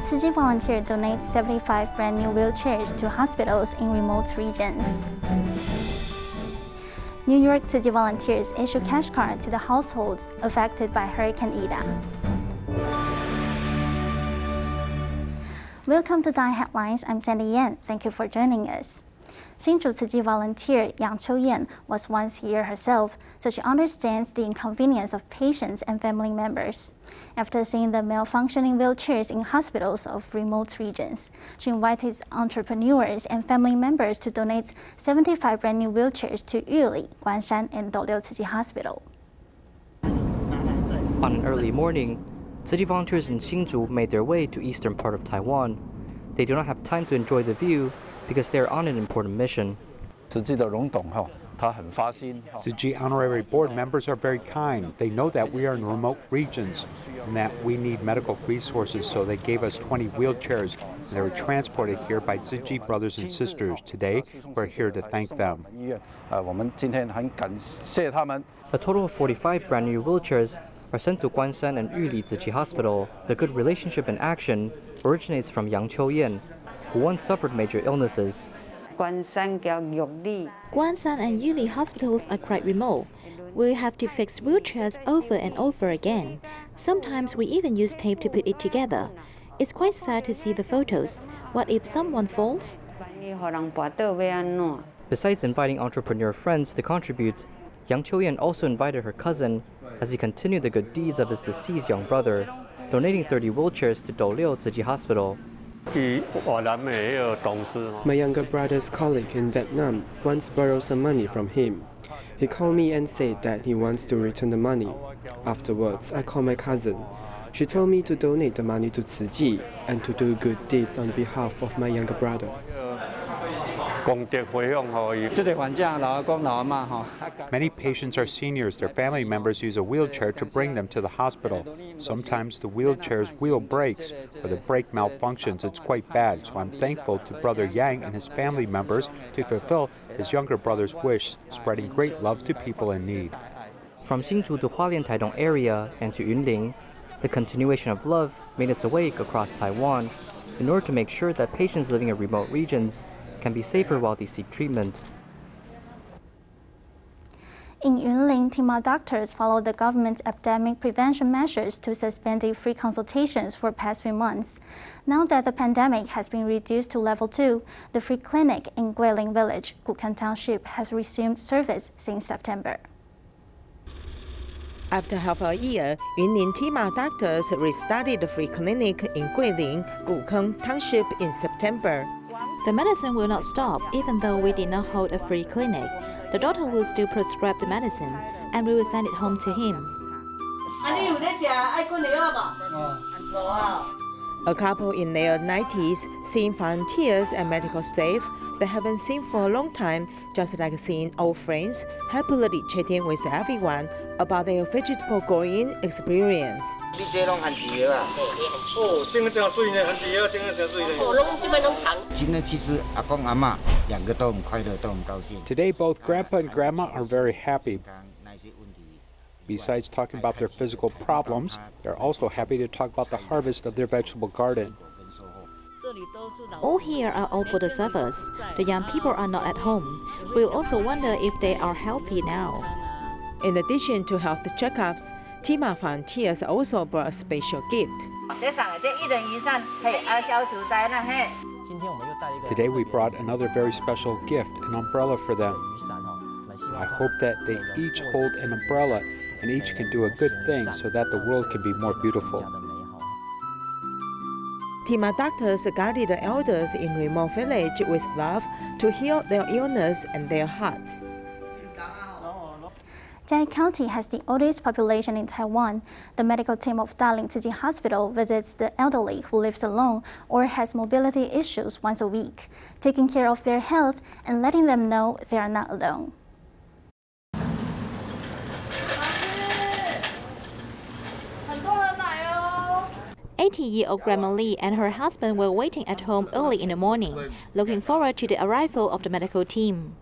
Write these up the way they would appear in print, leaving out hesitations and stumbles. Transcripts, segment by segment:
Tzu Chi volunteer donates 75 brand new wheelchairs to hospitals in remote regions. New York Tzu Chi volunteers issue cash cards to the households affected by Hurricane Ida. Welcome to Dai Headlines. I'm Sandy Yan. Thank you for joining us. Hsinchu Tzu Chi volunteer Yang Chou-yen was once here herself, so she understands the inconvenience of patients and family members. After seeing the malfunctioning wheelchairs in hospitals of remote regions, she invited entrepreneurs and family members to donate 75 brand new wheelchairs to Yuli, Guanshan, and Douliu Tzu Chi Hospital. On an early morning, Tzu Chi volunteers in Hsinchu made their way to eastern part of Taiwan. They do not have time to enjoy the view because they are on an important mission. Tzu Chi honorary board members are very kind. They know that we are in remote regions and that we need medical resources, so they gave us 20 wheelchairs. And they were transported here by Tzu Chi brothers and sisters. Today, we're here to thank them. A total of 45 brand new wheelchairs are sent to Guanshan and Yuli Tzu Chi Hospital. The good relationship in action originates from Yang Chou-yen, who once suffered major illnesses. Guanshan and Yuli hospitals are quite remote. We have to fix wheelchairs over and over again. Sometimes we even use tape to put it together. It's quite sad to see the photos. What if someone falls? Besides inviting entrepreneur friends to contribute, Yang Chou-yen also invited her cousin as he continued the good deeds of his deceased young brother, donating 30 wheelchairs to Douliu Tzu Chi Hospital. My younger brother's colleague in Vietnam once borrowed some money from him. He called me and said that he wants to return the money. Afterwards, I called my cousin. She told me to donate the money to Tzu Chi and to do good deeds on behalf of my younger brother. Many patients are seniors. Their family members use a wheelchair to bring them to the hospital. Sometimes the wheelchair's wheel breaks or the brake malfunctions. It's quite bad, so I'm thankful to Brother Yang and his family members to fulfill his younger brother's wish, spreading great love to people in need. From Hsinchu to Hualien-Taidong area and to Yunling, the continuation of love made its way across Taiwan in order to make sure that patients living in remote regions can be safer while they seek treatment. In Yunling, Tima doctors followed the government's epidemic prevention measures to suspend the free consultations for past few months. Now that the pandemic has been reduced to level 2, the free clinic in Guilin Village, Gukeng Township, has resumed service since September. After half a year, Yunlin Tima doctors restarted the free clinic in Guilin, Gukeng Township in September. The medicine will not stop even though we did not hold a free clinic. The doctor will still prescribe the medicine and we will send it home to him. A couple in their 90s, seeing volunteers and medical staff they haven't seen for a long time, just like seeing old friends, happily chatting with everyone about their vegetable growing experience. Today, both Grandpa and Grandma are very happy. Besides talking about their physical problems, they're also happy to talk about the harvest of their vegetable garden. All here are all Buddha servers. The young people are not at home. We'll also wonder if they are healthy now. In addition to health checkups, Tima volunteers also brought a special gift. Today we brought another very special gift, an umbrella for them. I hope that they each hold an umbrella and each can do a good thing so that the world can be more beautiful. Tima doctors guided the elders in remote village with love to heal their illness and their hearts. Jai County has the oldest population in Taiwan. The medical team of Daling Tzu Chi Hospital visits the elderly who lives alone or has mobility issues once a week, taking care of their health and letting them know they are not alone. 80-year-old Grandma Lee and her husband were waiting at home early in the morning, looking forward to the arrival of the medical team.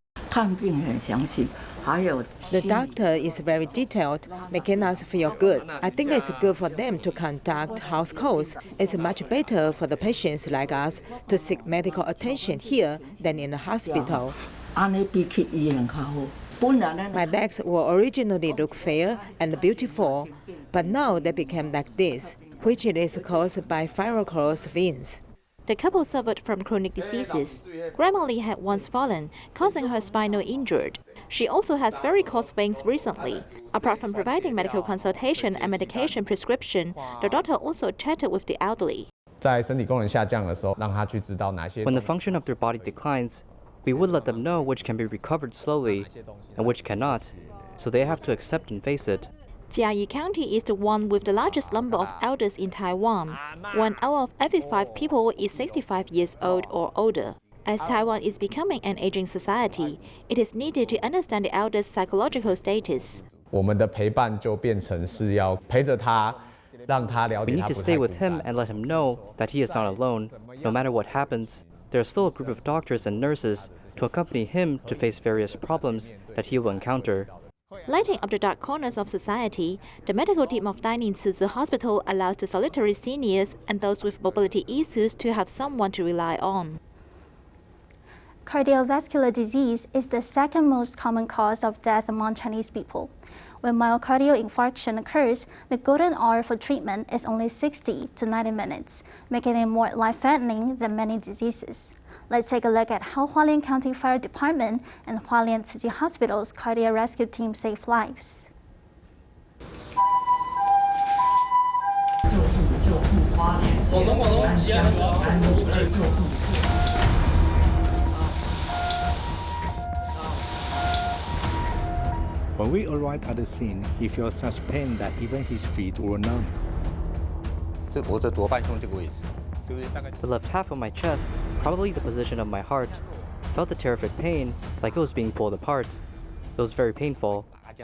The doctor is very detailed, making us feel good. I think it's good for them to conduct house calls. It's much better for the patients like us to seek medical attention here than in the hospital. My legs will originally look fair and beautiful, but now they became like this, which is caused by varicose veins. The couple suffered from chronic diseases. Grandma Lee had once fallen, causing her spinal injury. She also has varicose veins recently. Apart from providing medical consultation and medication prescription, the doctor also chatted with the elderly. When the function of their body declines, we would let them know which can be recovered slowly and which cannot, so they have to accept and face it. Jiayi County is the one with the largest number of elders in Taiwan. 1 out of every 5 people is 65 years old or older. As Taiwan is becoming an aging society, it is needed to understand the elders' psychological status. We need to stay with him and let him know that he is not alone. No matter what happens, there is still a group of doctors and nurses to accompany him to face various problems that he will encounter. Lighting up the dark corners of society, the medical team of Dining Tzu Chi Hospital allows the solitary seniors and those with mobility issues to have someone to rely on. Cardiovascular disease is the second most common cause of death among Chinese people. When myocardial infarction occurs, the golden hour for treatment is only 60 to 90 minutes, making it more life-threatening than many diseases. Let's take a look at how Hualien County Fire Department and Hualien Tzu Chi Hospital's cardiac rescue team save lives. When we arrived at the scene, he felt such pain that even his feet were numb. The left half of my chest, probably the position of my heart, felt a terrific pain, like it was being pulled apart. It was very painful. We did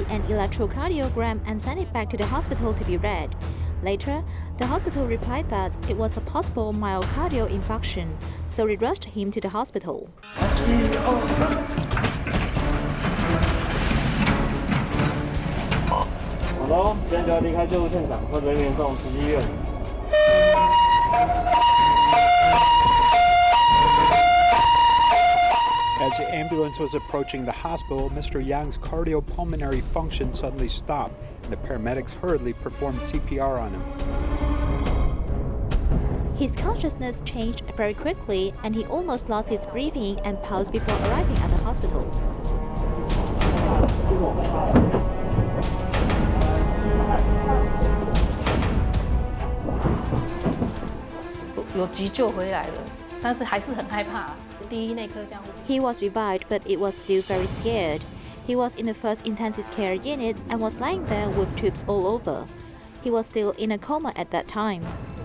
an electrocardiogram and sent it back to the hospital to be read. Later, the hospital replied that it was a possible myocardial infarction, so we rushed him to the hospital. As the ambulance was approaching the hospital, Mr. Yang's cardiopulmonary function suddenly stopped, and the paramedics hurriedly performed CPR on him. His consciousness changed very quickly, and he almost lost his breathing and pulse before arriving at the hospital. He was revived, but it was still very scared. He was in the first intensive care unit and was lying there with tubes all over. He was still in a coma at that time.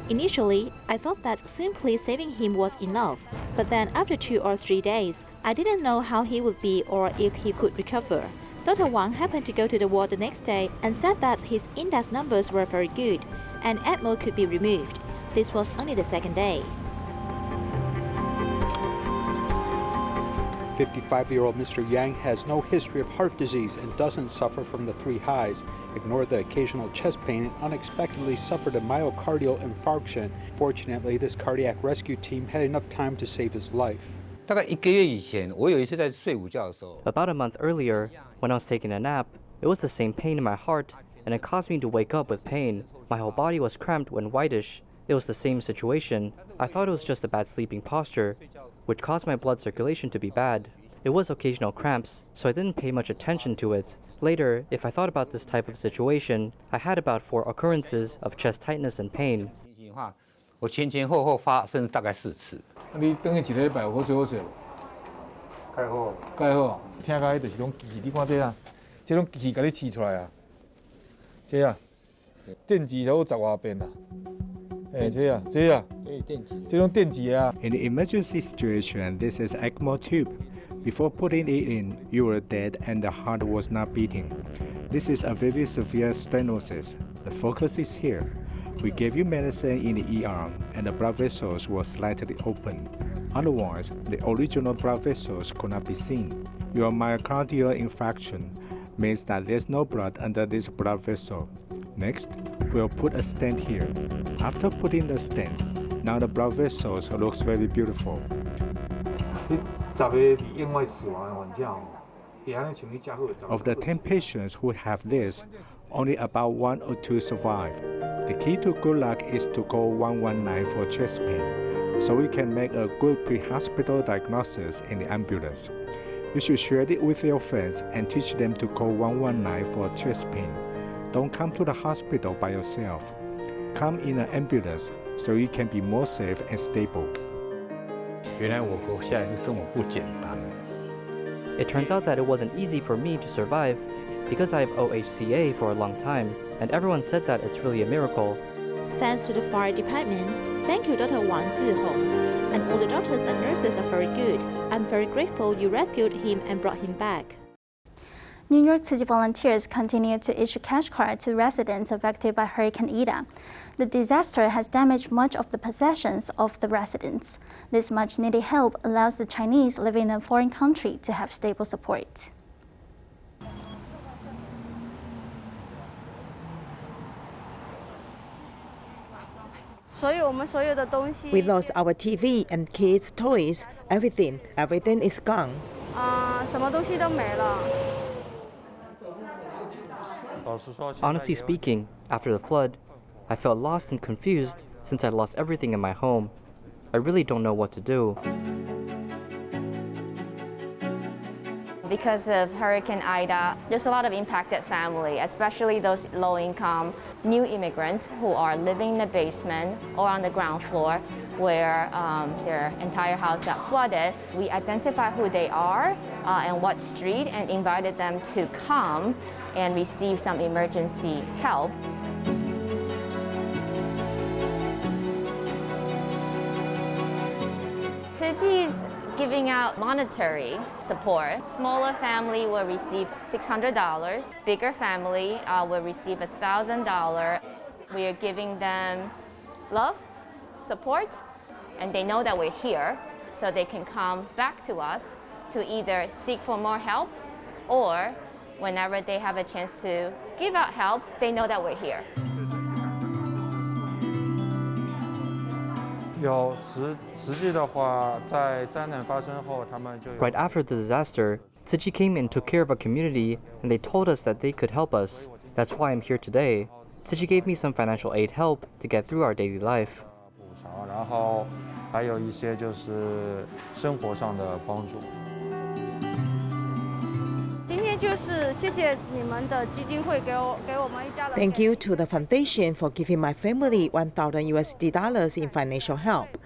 Initially, I thought that simply saving him was enough, but then after 2 or 3 days, I didn't know how he would be or if he could recover. Dr. Wang happened to go to the ward the next day and said that his index numbers were very good and ECMO could be removed. This was only the second day. 55-year-old Mr. Yang has no history of heart disease and doesn't suffer from the 3 highs, ignored the occasional chest pain, and unexpectedly suffered a myocardial infarction. Fortunately, this cardiac rescue team had enough time to save his life. About a month earlier, when I was taking a nap, it was the same pain in my heart, and it caused me to wake up with pain. My whole body was cramped and whitish. It was the same situation. I thought it was just a bad sleeping posture, which caused my blood circulation to be bad. It was occasional cramps, so I didn't pay much attention to it. Later, if I thought about this type of situation, I had about 4 occurrences of chest tightness and pain. In the emergency situation, this is ECMO tube. Before putting it in, you were dead and the heart was not beating. This is a very severe stenosis. The focus is here. We gave you medicine in the ER and the blood vessels were slightly open. Otherwise, the original blood vessels could not be seen. Your myocardial infarction means that there's no blood under this blood vessel. Next, we'll put a stent here. After putting the stent, now the blood vessels looks very beautiful. Of the 10 patients who have this, only about 1 or 2 survive. The key to good luck is to call 119 for chest pain, so we can make a good pre-hospital diagnosis in the ambulance. You should share it with your friends and teach them to call 119 for chest pain. Don't come to the hospital by yourself. Come in an ambulance so you can be more safe and stable. It turns out that it wasn't easy for me to survive because I've OHCA for a long time, and everyone said that it's really a miracle. Thanks to the fire department, thank you Dr. Wang Zihong, and all the doctors and nurses are very good. I'm very grateful you rescued him and brought him back. New York City volunteers continue to issue cash cards to residents affected by Hurricane Ida. The disaster has damaged much of the possessions of the residents. This much-needed help allows the Chinese living in a foreign country to have stable support. We lost our TV and kids' toys. Everything is gone. Honestly speaking, after the flood, I felt lost and confused since I lost everything in my home. I really don't know what to do. Because of Hurricane Ida, there's a lot of impacted family, especially those low-income new immigrants who are living in the basement or on the ground floor where their entire house got flooded. We identified who they are and what street and invited them to come and receive some emergency help. Tzu Chi is giving out monetary support. Smaller family will receive $600. Bigger family will receive $1,000. We are giving them love, support, and they know that we're here, so they can come back to us to either seek for more help or whenever they have a chance to give out help, they know that we're here. Right after the disaster, Tzu Chi came and took care of our community, and they told us that they could help us. That's why I'm here today. Tzu Chi gave me some financial aid help to get through our daily life. Thank you to the foundation for giving my family $1,000 in financial help.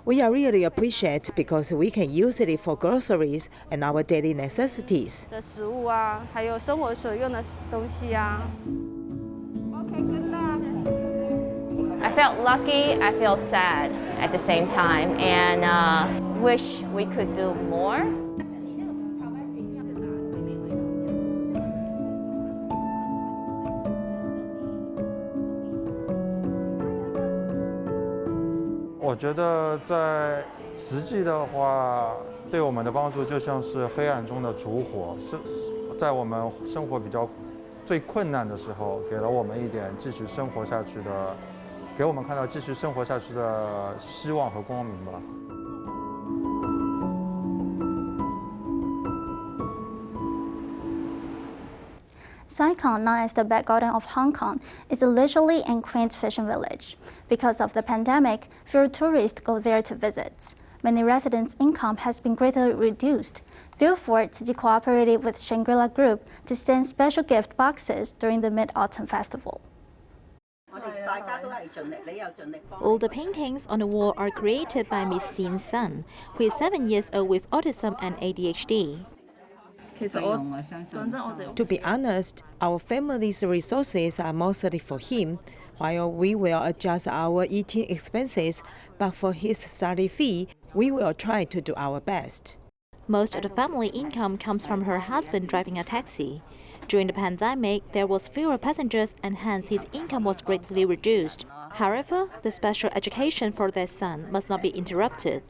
We are really appreciate because we can use it for groceries and our daily necessities. I felt lucky, I feel sad at the same time, and wish we could do more. I think在慈济的话，对我们的帮助就像是黑暗中的烛火，是在我们生活比较最困难的时候，给了我们一点继续生活下去的，给我们看到继续生活下去的希望和光明吧。Saigon, known as the back garden of Hong Kong, is a leisurely and quaint fishing village. Because of the pandemic, fewer tourists go there to visit. Many residents' income has been greatly reduced. Therefore, Tzu Chi cooperated with Shangri-La Group to send special gift boxes during the Mid-Autumn Festival. All the paintings on the wall are created by Miss Sin's son, who is 7 years old with autism and ADHD. To be honest, our family's resources are mostly for him, while we will adjust our eating expenses, but for his study fee, we will try to do our best. Most of the family income comes from her husband driving a taxi. During the pandemic, there was fewer passengers and hence his income was greatly reduced. However, the special education for their son must not be interrupted.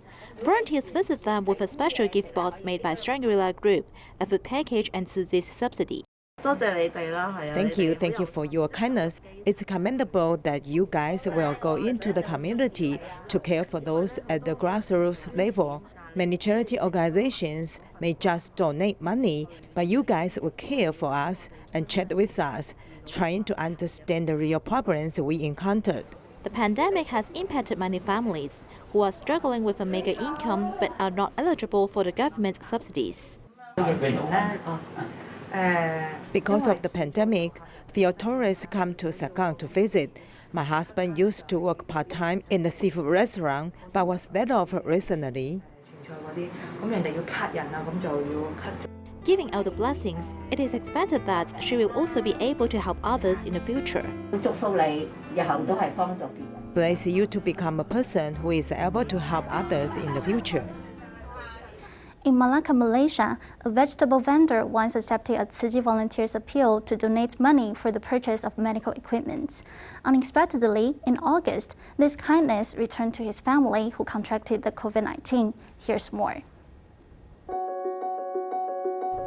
Volunteers visit them with a special gift box made by Shangri-La Group, a food package and Tzu Chi's subsidy. Thank you for your kindness. It's commendable that you guys will go into the community to care for those at the grassroots level. Many charity organizations may just donate money, but you guys will care for us and chat with us, trying to understand the real problems we encountered. The pandemic has impacted many families who are struggling with a meager income but are not eligible for the government's subsidies. Because of the pandemic, few tourists come to Sagang to visit. My husband used to work part-time in the seafood restaurant, but was laid off recently. Giving out the blessings, it is expected that she will also be able to help others in the future. Bless you to become a person who is able to help others in the future. In Malacca, Malaysia, a vegetable vendor once accepted a Tzu Chi volunteer's appeal to donate money for the purchase of medical equipment. Unexpectedly, in August, this kindness returned to his family who contracted the COVID-19. Here's more.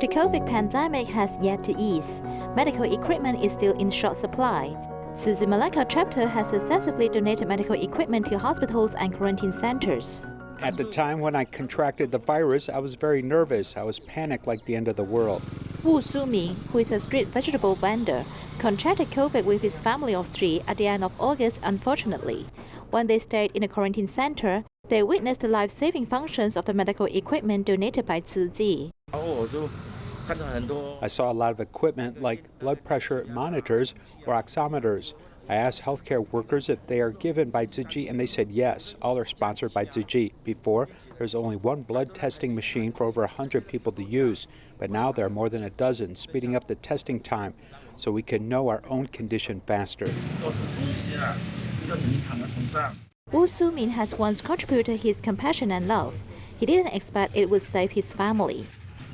The COVID pandemic has yet to ease. Medical equipment is still in short supply. Tzu Chi Malacca chapter has successfully donated medical equipment to hospitals and quarantine centers. At the time when I contracted the virus, I was very nervous. I was panicked like the end of the world. Wu Su-min, who is a street vegetable vendor, contracted COVID with his family of 3 at the end of August, unfortunately. When they stayed in a quarantine center, they witnessed the life-saving functions of the medical equipment donated by Tzu Chi. I saw a lot of equipment like blood pressure monitors or oximeters. I asked healthcare workers if they are given by Tzu Chi, and they said yes. All are sponsored by Tzu Chi. Before, there was only one blood testing machine for over 100 people to use, but now there are more than a dozen, speeding up the testing time so we can know our own condition faster. Wu Su-min has once contributed his compassion and love. He didn't expect it would save his family.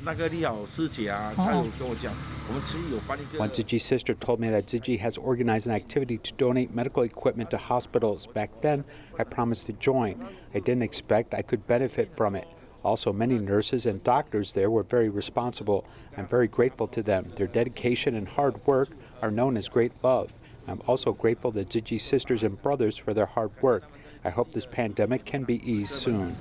One Tzu Chi sister told me that Tzu Chi has organized an activity to donate medical equipment to hospitals. Back then, I promised to join. I didn't expect I could benefit from it. Also, many nurses and doctors there were very responsible. I'm very grateful to them. Their dedication and hard work are known as great love. I'm also grateful to Tzu Chi sisters and brothers for their hard work. I hope this pandemic can be eased soon.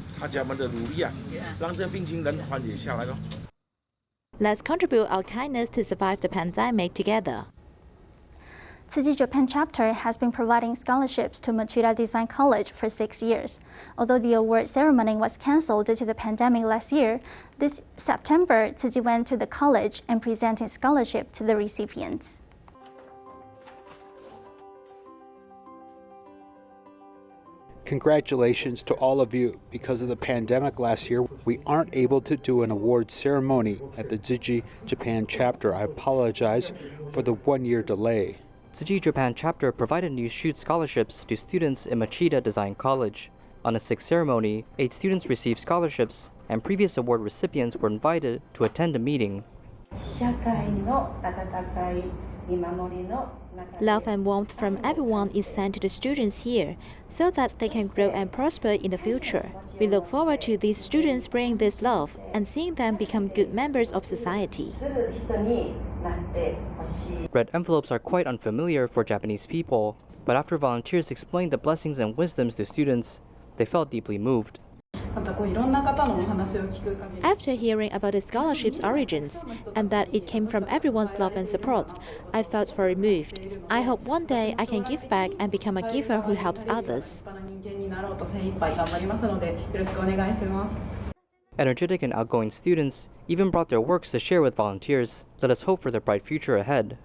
Let's contribute our kindness to survive the pandemic together. Tzu Chi Japan chapter has been providing scholarships to Machida Design College for 6 years. Although the award ceremony was cancelled due to the pandemic last year, this September, Tzu Chi went to the college and presented scholarship to the recipients. Congratulations to all of you. Because of the pandemic last year, we aren't able to do an award ceremony at the Tzu Chi Japan chapter. I apologize for the 1-year delay. Tzu Chi Japan chapter provided new shoot scholarships to students in Machida Design College. On a 6th ceremony, 8 students received scholarships, and previous award recipients were invited to attend a meeting. Love and warmth from everyone is sent to the students here so that they can grow and prosper in the future. We look forward to these students bringing this love and seeing them become good members of society. Red envelopes are quite unfamiliar for Japanese people, but after volunteers explained the blessings and wisdoms to students, they felt deeply moved. After hearing about the scholarship's origins and that it came from everyone's love and support, I felt very moved. I hope one day I can give back and become a giver who helps others. Energetic and outgoing students even brought their works to share with volunteers. Let us hope for the bright future ahead.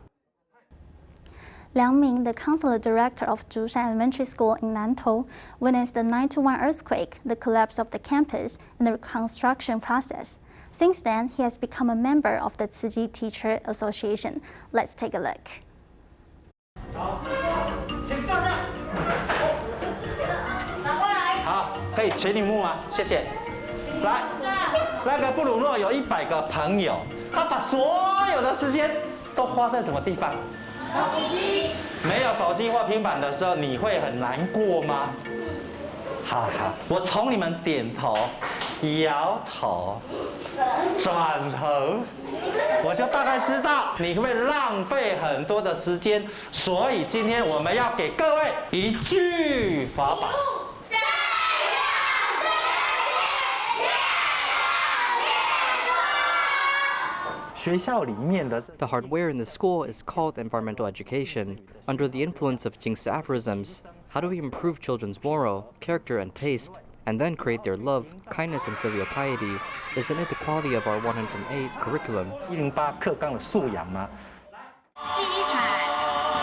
Liang Ming, the counselor director of Zhushan Elementary School in Nantou, witnessed the 9/1 earthquake, the collapse of the campus, and the reconstruction process. Since then, he has become a member of the Tzu Chi Teacher Association. Let's take a look. 好，可以垂铃木吗？谢谢。来，那个布鲁诺有100个朋友，他把所有有的时间都花在什么地方？手机。没有手机或平板的时候，你会很难过吗？好好，我从你们点头、摇头、转头，我就大概知道你会浪费很多的时间。所以今天我们要给各位一句法宝。The hardware in the school is called environmental education. Under the influence of Jing's aphorisms, how do we improve children's moral, character, and taste, and then create their love, kindness, and filial piety? Isn't it the quality of our 108 curriculum? 108课纲的素养吗？第一彩，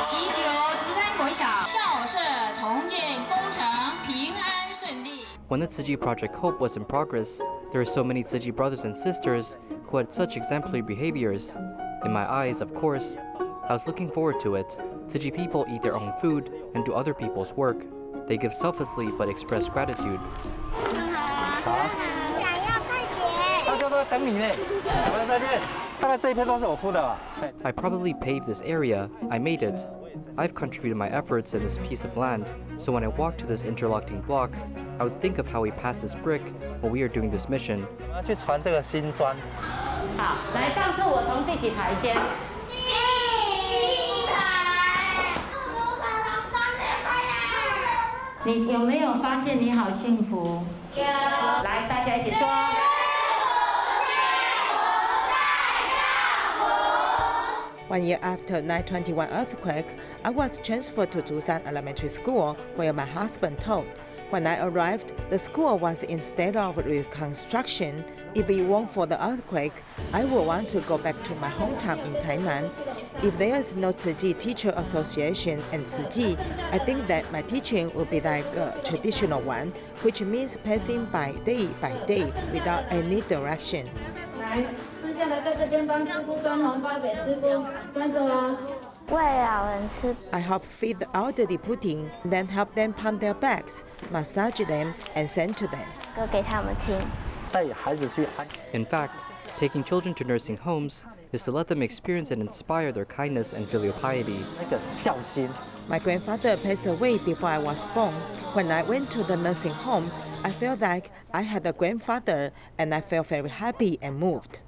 祈求竹山国小校舍重建工程平安顺利。 When the Tzu Chi Project Hope was in progress, there were so many Tzu Chi brothers and sisters who had such exemplary behaviors. In my eyes, of course, I was looking forward to it. Tzu Chi people eat their own food and do other people's work. They give selflessly but express gratitude. 大家都在等你呢，怎么再见？大概这一片都是我铺的吧。 I probably paved this area. I made it. I've contributed my efforts in this piece of land, so when I walk to this interlocking block, I would think of how we passed this brick while we are doing this mission. 我要去传这个新砖。好，来，上次我从第几排先？第一排。你有没有发现你好幸福？有。来，大家一起说。 1 year after 9/21 earthquake, I was transferred to Zhusan Elementary School, where my husband taught. When I arrived, the school was in state of reconstruction. If it weren't for the earthquake, I would want to go back to my hometown in Tainan. If there is no Tzu Chi Teacher Association and Tzu Chi, I think that my teaching would be like a traditional one, which means passing by day without any direction. 剩下的在这边帮师傅端红包给师傅，端着哦。喂老人吃。I help feed the elderly pudding, then help them pound their backs, massage them, and send to them. 歌给他们听。带孩子去安。 In fact, taking children to nursing homes is to let them experience and inspire their kindness and filial piety. 那个孝心。 My grandfather passed away before I was born. When I went to the nursing home, I felt like I had a grandfather, and I felt very happy and moved.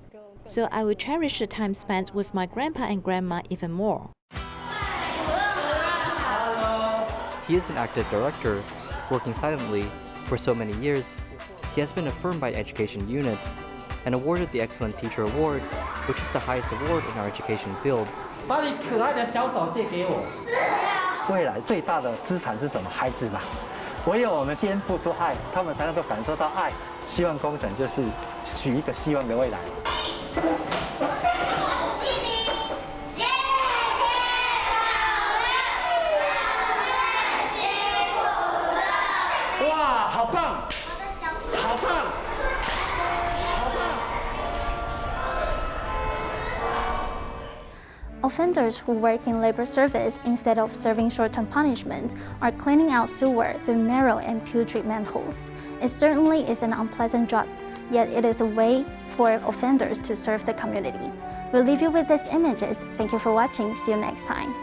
So I will cherish the time spent with my grandpa and grandma even more. He is an active director, working silently for so many years. He has been affirmed by Education Unit and awarded the Excellent Teacher Award, which is the highest award in our education field. 把你可爱的小手借给我。未来最大的资产是什么？孩子嘛。唯有我们先付出爱，他们才能够感受到爱。希望工程就是许一个希望的未来。 哇，好棒！好棒！好棒！ Offenders who work in labor service instead of serving short-term punishment are cleaning out sewer through narrow and putrid manholes. It certainly is an unpleasant job, yet it is a way for offenders to serve the community. We'll leave you with these images. Thank you for watching. See you next time.